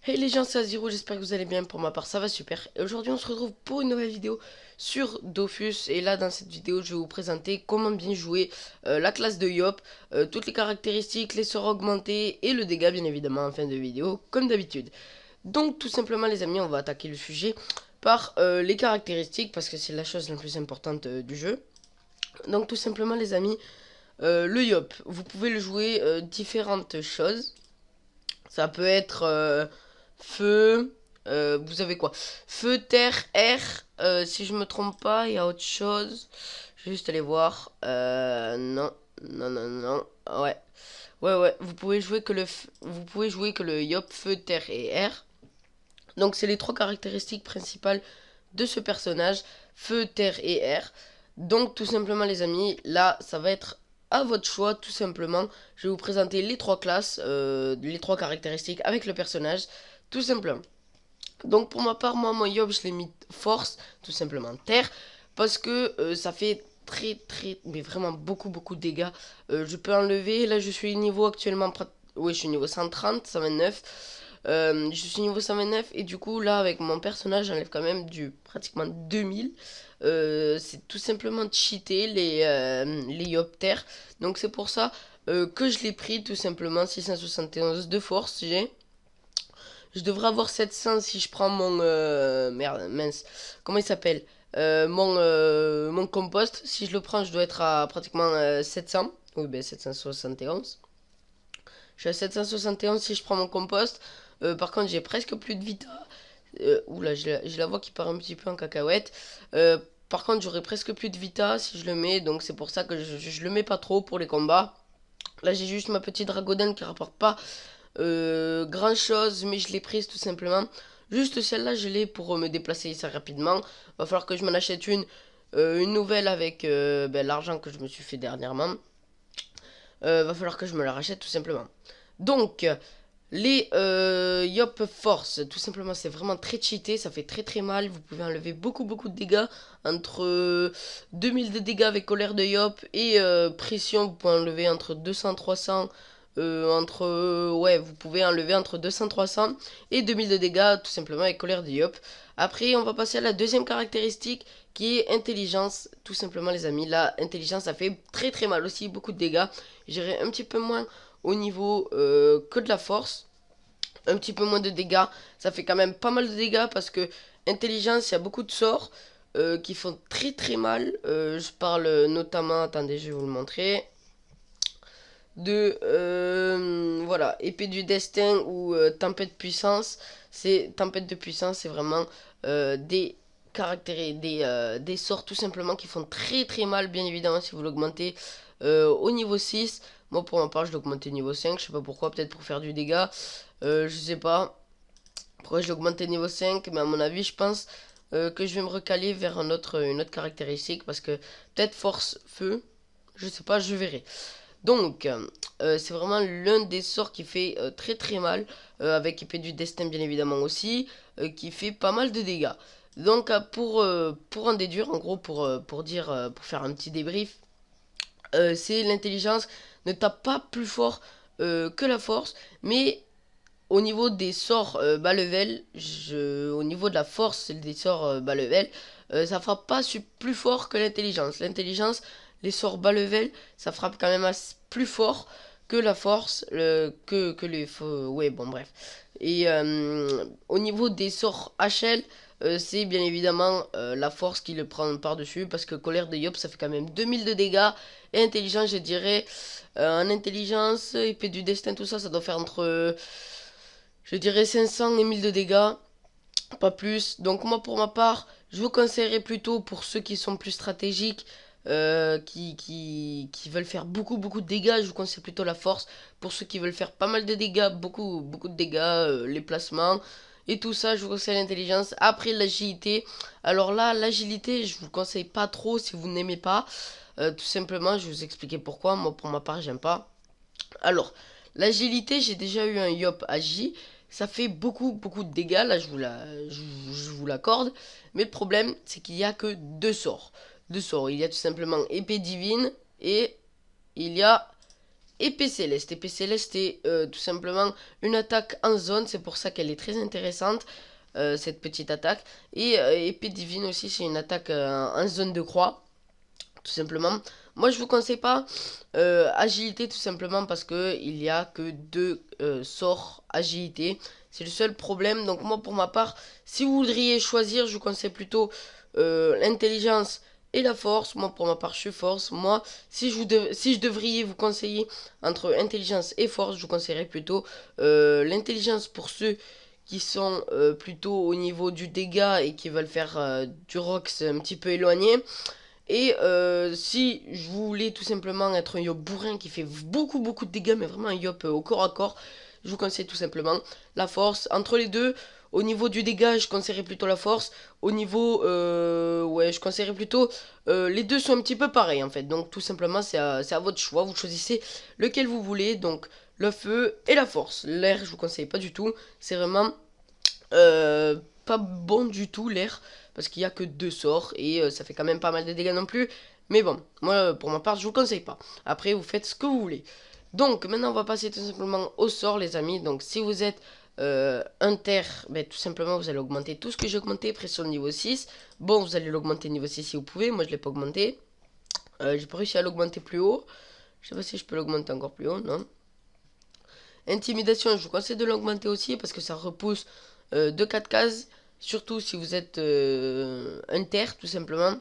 Hey les gens, c'est Aziro, j'espère que vous allez bien. Pour ma part, ça va super. Et aujourd'hui, on se retrouve pour une nouvelle vidéo sur Dofus. Et là, dans cette vidéo, je vais vous présenter comment bien jouer la classe de Yop, toutes les caractéristiques, les sorts augmentés et le dégât, bien évidemment, en fin de vidéo, comme d'habitude. Donc, tout simplement, les amis, on va attaquer le sujet par les caractéristiques, parce que c'est la chose la plus importante du jeu. Donc, tout simplement, les amis, le Yop, vous pouvez le jouer différentes choses. Ça peut être feu. Vous avez quoi? Feu, terre, air. Si je me trompe pas, il y a autre chose. Je vais juste aller voir. Non. Non, non, non. Ouais. Ouais, ouais. Vous pouvez jouer que le yop, feu, terre et air. Donc, c'est les trois caractéristiques principales de ce personnage. Feu, terre et air. Donc, tout simplement, les amis, là, ça va être à votre choix, tout simplement. Je vais vous présenter les trois classes, les trois caractéristiques avec le personnage, tout simplement. Donc pour ma part, moi, mon Yob, je l'ai mis force, tout simplement terre, parce que ça fait mais vraiment beaucoup de dégâts. Je peux enlever, là je suis niveau actuellement, oui je suis niveau 130, 129. Je suis niveau 129 et du coup là avec mon personnage j'enlève quand même du pratiquement 2000. C'est tout simplement cheaté les Yoptères. Donc c'est pour ça que je l'ai pris tout simplement 671 de force j'ai. Je devrais avoir 700 si je prends mon... merde, mince. Comment il s'appelle mon compost. Si je le prends, je dois être à pratiquement 700. Oui, ben 771. Je suis à 771 si je prends mon compost. Par contre, j'ai presque plus de vita. Oula, j'ai la voix qui part un petit peu en cacahuète. Par contre, j'aurai presque plus de vita si je le mets. Donc, c'est pour ça que je le mets pas trop pour les combats. Là, j'ai juste ma petite dragodine qui rapporte pas grand chose, mais je l'ai prise tout simplement. Juste celle-là, je l'ai pour me déplacer assez rapidement. Va falloir que je m'en achète une nouvelle avec ben, l'argent que je me suis fait dernièrement. Va falloir que je me la rachète tout simplement. Donc, les Yop Force, tout simplement, c'est vraiment très cheaté, ça fait très mal. Vous pouvez enlever beaucoup de dégâts. Entre 2000 de dégâts avec colère de Yop et pression, vous pouvez enlever entre 200-300. Ouais, vous pouvez enlever entre 200-300 et 2000 de dégâts, tout simplement, avec colère de Yop. Après, on va passer à la deuxième caractéristique qui est intelligence, tout simplement, les amis. Là, intelligence, ça fait très mal aussi, beaucoup de dégâts. J'irai un petit peu moins au niveau que de la force. Un petit peu moins de dégâts. Ça fait quand même pas mal de dégâts parce que intelligence, il y a beaucoup de sorts qui font très mal. Je parle notamment, attendez, je vais vous le montrer. De voilà, épée du destin ou tempête puissance. C'est tempête de puissance, c'est vraiment des caractères, des sorts tout simplement qui font très mal, bien évidemment, si vous l'augmentez au niveau 6. Moi, pour ma part, je l'ai augmenté au niveau 5. Je sais pas pourquoi, peut-être pour faire du dégât. Je sais pas pourquoi je l'ai augmenté au niveau 5, mais à mon avis, je pense que je vais me recaler vers une autre caractéristique parce que peut-être force feu. Je sais pas, je verrai. Donc, c'est vraiment l'un des sorts qui fait très mal, avec épée du destin bien évidemment aussi, qui fait pas mal de dégâts. Donc, pour en déduire, en gros, pour dire, pour faire un petit débrief, c'est l'intelligence ne tape pas plus fort que la force, mais au niveau des sorts bas level, au niveau de la force des sorts bas level, ça frappe pas plus fort que l'intelligence. L'intelligence, les sorts bas level, ça frappe quand même plus fort que la force, que les... Ouais, bon, bref. Et au niveau des sorts HL, c'est bien évidemment la force qui le prend par-dessus, parce que colère de Yop, ça fait quand même 2000 de dégâts, et intelligence, je dirais, en intelligence, épée du destin, tout ça, ça doit faire entre... je dirais 500 et 1000 de dégâts, pas plus. Donc moi pour ma part, je vous conseillerais plutôt pour ceux qui sont plus stratégiques, qui veulent faire beaucoup de dégâts, je vous conseille plutôt la force. Pour ceux qui veulent faire pas mal de dégâts, beaucoup de dégâts, les placements et tout ça, je vous conseille l'intelligence. Après l'agilité, alors là l'agilité je vous conseille pas trop si vous n'aimez pas. Tout simplement je vais vous expliquer pourquoi. Moi pour ma part j'aime pas. Alors, l'agilité, j'ai déjà eu un Yop Agi. Ça fait beaucoup de dégâts, là je vous l'accorde. Mais le problème, c'est qu'il n'y a que deux sorts. Deux sorts. Il y a tout simplement épée divine et il y a épée céleste. Épée céleste est tout simplement une attaque en zone, c'est pour ça qu'elle est très intéressante, cette petite attaque. Et épée divine aussi, c'est une attaque en zone de croix, tout simplement. Moi je vous conseille pas agilité, tout simplement parce que il y a que 2 sorts agilité. C'est le seul problème. Donc moi pour ma part, si vous voudriez choisir, je vous conseille plutôt l'intelligence et la force. Moi pour ma part je suis force. Moi si je devrais vous conseiller entre intelligence et force, je vous conseillerais plutôt l'intelligence pour ceux qui sont plutôt au niveau du dégât et qui veulent faire du rox un petit peu éloigné. Et si je voulais tout simplement être un yop bourrin qui fait beaucoup de dégâts, mais vraiment un yop au corps à corps, je vous conseille tout simplement la force. Entre les deux, au niveau du dégât, je conseillerais plutôt la force. Au niveau, ouais, je conseillerais plutôt, les deux sont un petit peu pareils en fait. Donc tout simplement, c'est à votre choix. Vous choisissez lequel vous voulez. Donc le feu et la force. L'air, je vous conseille pas du tout. C'est vraiment pas bon du tout l'air. Parce qu'il n'y a que 2 sorts. Et ça fait quand même pas mal de dégâts non plus. Mais bon, moi pour ma part, je vous conseille pas. Après, vous faites ce que vous voulez. Donc maintenant, on va passer tout simplement au sort, les amis. Donc si vous êtes inter, ben, tout simplement, vous allez augmenter tout ce que j'ai augmenté. Pression niveau 6. Bon, vous allez l'augmenter niveau 6 si vous pouvez. Moi, je l'ai pas augmenté. J'ai pas réussi à l'augmenter plus haut. Je sais pas si je peux l'augmenter encore plus haut, non. Intimidation, je vous conseille de l'augmenter aussi parce que ça repousse de 4 cases. Surtout si vous êtes un terre, tout simplement.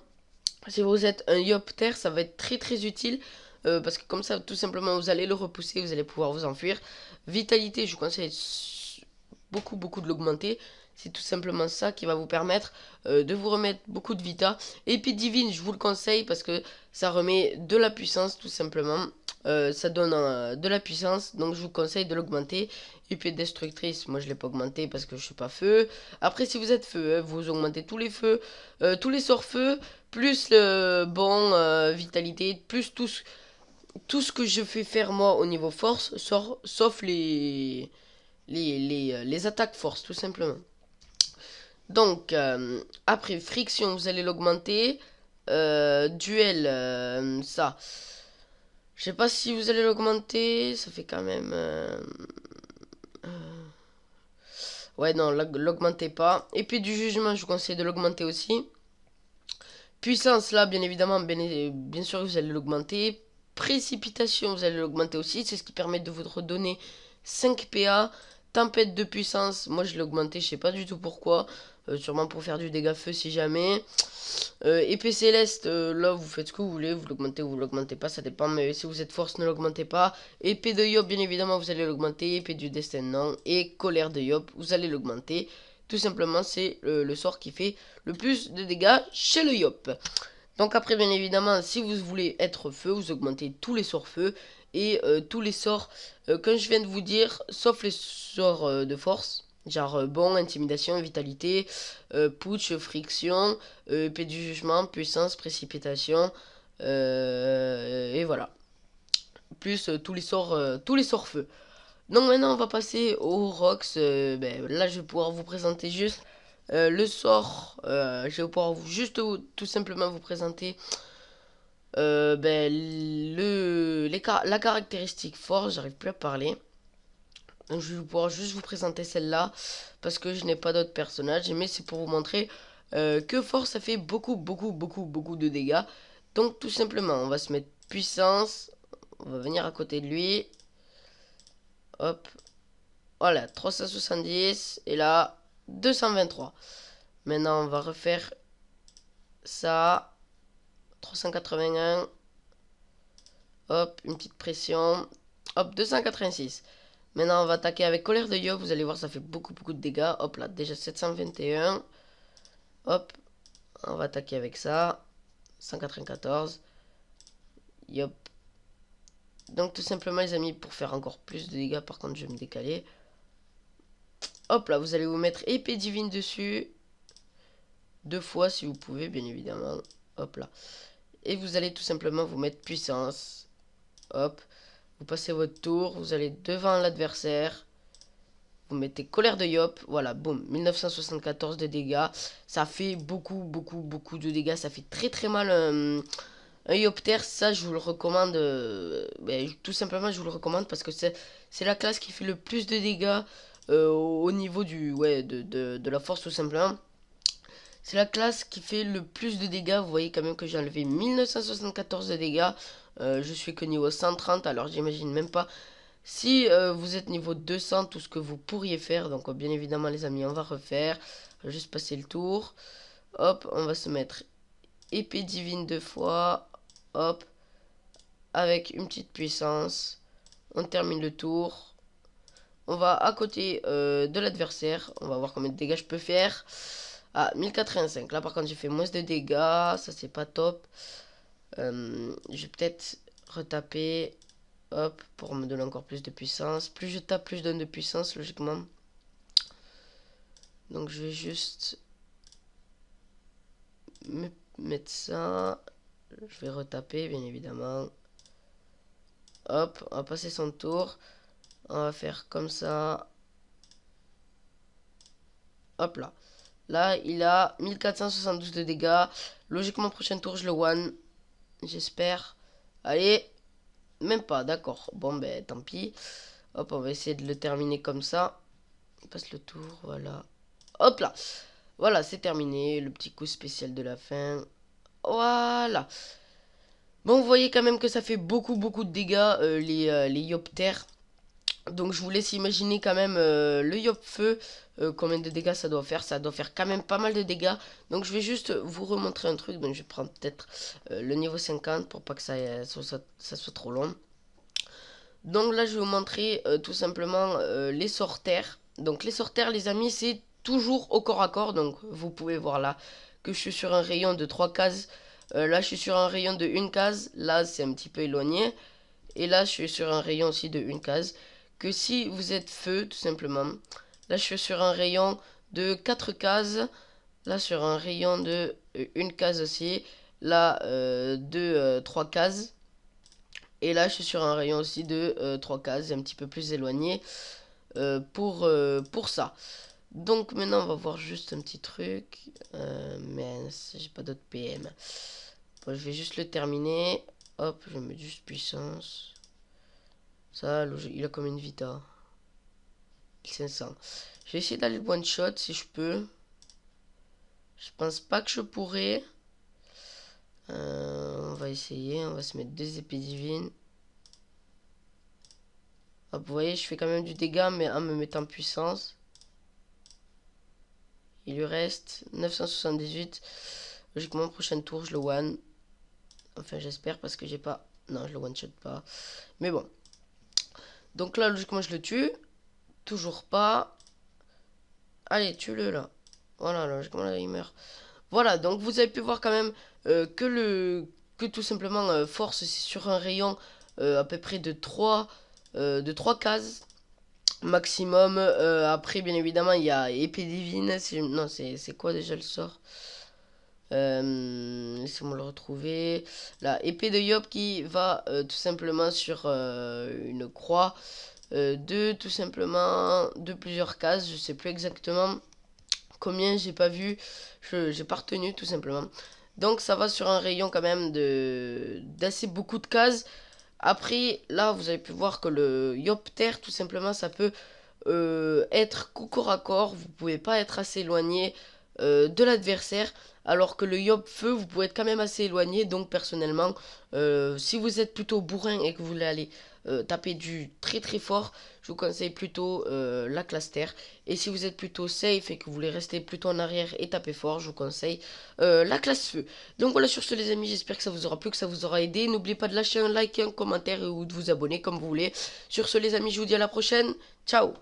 Si vous êtes un yop terre, ça va être très utile. Parce que comme ça, tout simplement, vous allez le repousser, vous allez pouvoir vous enfuir. Vitalité, je vous conseille beaucoup de l'augmenter. C'est tout simplement ça qui va vous permettre de vous remettre beaucoup de vita. Épée divine, je vous le conseille parce que ça remet de la puissance, tout simplement. Ça donne de la puissance, donc je vous conseille de l'augmenter. Épée destructrice, moi je l'ai pas augmenté parce que je suis pas feu. Après si vous êtes feu, vous augmentez tous les feux, tous les sorts feu, plus le bon vitalité, plus tout ce que je fais faire moi au niveau force, sauf les attaques force, tout simplement. Donc après friction, vous allez l'augmenter. Duel, ça. Je sais pas si vous allez l'augmenter, ça fait quand même... Ouais, non, l'augmentez pas. Épée du jugement, je vous conseille de l'augmenter aussi. Puissance, là, bien évidemment, bien sûr, vous allez l'augmenter. Précipitation, vous allez l'augmenter aussi. C'est ce qui permet de vous redonner 5 PA. Tempête de puissance, moi je l'ai augmenté, je sais pas du tout pourquoi. Sûrement pour faire du dégât feu si jamais. Épée céleste, là vous faites ce que vous voulez, vous l'augmentez ou vous l'augmentez pas, ça dépend. Mais si vous êtes force, ne l'augmentez pas. Épée de Yop, bien évidemment, vous allez l'augmenter. Épée du destin, non. Et colère de Yop, vous allez l'augmenter. Tout simplement, c'est le sort qui fait le plus de dégâts chez le Yop. Donc après, bien évidemment, si vous voulez être feu, vous augmentez tous les sorts feu. Et tous les sorts, comme je viens de vous dire, sauf les sorts de force. Genre bon, intimidation, vitalité, putsch, friction, épée du jugement, puissance, précipitation. Et voilà. Plus tous les sorts feu. Donc maintenant on va passer au Rox. Ben, là je vais pouvoir vous présenter juste le sort. Je vais pouvoir juste tout simplement vous présenter ben, la caractéristique force. J'arrive plus à parler. Donc je vais pouvoir juste vous présenter celle-là parce que je n'ai pas d'autres personnages. Mais c'est pour vous montrer que force ça fait beaucoup de dégâts. Donc tout simplement on va se mettre puissance. On va venir à côté de lui. Hop. Voilà, 370. Et là, 223. Maintenant, on va refaire ça. 381. Hop, une petite pression. Hop, 286. Maintenant, on va attaquer avec colère de Yop. Vous allez voir, ça fait beaucoup de dégâts. Hop là, déjà 721. Hop, on va attaquer avec ça. 194. Yop. Donc tout simplement les amis, pour faire encore plus de dégâts, par contre je vais me décaler. Hop là, vous allez vous mettre épée divine dessus. 2 fois si vous pouvez, bien évidemment. Hop là. Et vous allez tout simplement vous mettre puissance. Hop. Vous passez votre tour, vous allez devant l'adversaire. Vous mettez colère de Yop. Voilà, boum. 1974 de dégâts. Ça fait beaucoup de dégâts. Ça fait très mal Un Yopter, ça je vous le recommande, tout simplement je vous le recommande parce que c'est la classe qui fait le plus de dégâts au niveau de la force tout simplement. C'est la classe qui fait le plus de dégâts. Vous voyez quand même que j'ai enlevé 1974 de dégâts. Je suis que niveau 130, alors j'imagine même pas. Si vous êtes niveau 200, tout ce que vous pourriez faire. Donc bien évidemment les amis, on va refaire. On va juste passer le tour. Hop, on va se mettre épée divine 2 fois. Hop, avec une petite puissance. On termine le tour. On va à côté de l'adversaire. On va voir combien de dégâts je peux faire. Ah, 1085. Là, par contre, j'ai fait moins de dégâts. Ça, c'est pas top. Je vais peut-être retaper. Hop, pour me donner encore plus de puissance. Plus je tape, plus je donne de puissance, logiquement. Donc, je vais juste me mettre ça. Je vais retaper, bien évidemment. Hop, on va passer son tour. On va faire comme ça. Hop là. Là, il a 1472 de dégâts. Logiquement, prochain tour, je le one. J'espère. Allez. Même pas, d'accord. Bon, ben, tant pis. Hop, on va essayer de le terminer comme ça. On passe le tour, voilà. Hop là. Voilà, c'est terminé. Le petit coup spécial de la fin. Voilà. Bon, vous voyez quand même que ça fait beaucoup de dégâts, les Yopters. Donc, je vous laisse imaginer quand même le Yop Feu. Combien de dégâts ça doit faire. Ça doit faire quand même pas mal de dégâts. Donc, je vais juste vous remontrer un truc. Donc, je vais prendre peut-être le niveau 50 pour pas que ça soit trop long. Donc, là, je vais vous montrer tout simplement les sortères. Donc, les sortères, les amis, c'est toujours au corps à corps. Donc, vous pouvez voir là que je suis sur un rayon de 3 cases. Là, je suis sur un rayon de 1 case. Là, c'est un petit peu éloigné. Et là, je suis sur un rayon aussi de 1 case. Que si vous êtes feu, tout simplement. Là, je suis sur un rayon de 4 cases. Là, sur un rayon de 1 case aussi. Là, de 3 cases. Et là, je suis sur un rayon aussi de 3 cases. Un petit peu plus éloigné pour ça. Donc, maintenant, on va voir juste un petit truc. Mince, j'ai pas d'autre PM. Bon, je vais juste le terminer. Hop, je vais mettre juste puissance. Ça, il a comme une vita. 500. Je vais essayer d'aller le one shot si je peux. Je pense pas que je pourrais. On va essayer. On va se mettre 2 épées divines. Hop, vous voyez, je fais quand même du dégât, mais en me mettant puissance. Il lui reste 978. Logiquement, prochain tour, je le one. Enfin, j'espère parce que j'ai pas... Non, je le one shot pas. Mais bon. Donc là, logiquement, je le tue. Toujours pas. Allez, tue-le là. Voilà, logiquement, là, il meurt. Voilà, donc vous avez pu voir quand même que tout simplement, force, c'est sur un rayon à peu près de 3 cases maximum. Après, bien évidemment, il y a épée divine. Non, c'est quoi déjà le sort? Laissez-moi le retrouver. La épée de Yop qui va tout simplement sur une croix tout simplement de plusieurs cases. Je sais plus exactement combien, j'ai pas vu. J'ai pas retenu tout simplement. Donc ça va sur un rayon quand même d'assez beaucoup de cases. Après, là, vous avez pu voir que le Yopter, tout simplement, ça peut être corps à corps. Vous pouvez pas être assez éloigné de l'adversaire. Alors que le Yop Feu, vous pouvez être quand même assez éloigné. Donc, personnellement, si vous êtes plutôt bourrin et que vous voulez aller taper du très fort, je vous conseille plutôt la classe terre. Et si vous êtes plutôt safe et que vous voulez rester plutôt en arrière et taper fort, je vous conseille la classe feu. Donc voilà, sur ce les amis, j'espère que ça vous aura plu, que ça vous aura aidé. N'oubliez pas de lâcher un like, un commentaire ou de vous abonner comme vous voulez. Sur ce les amis, je vous dis à la prochaine. Ciao.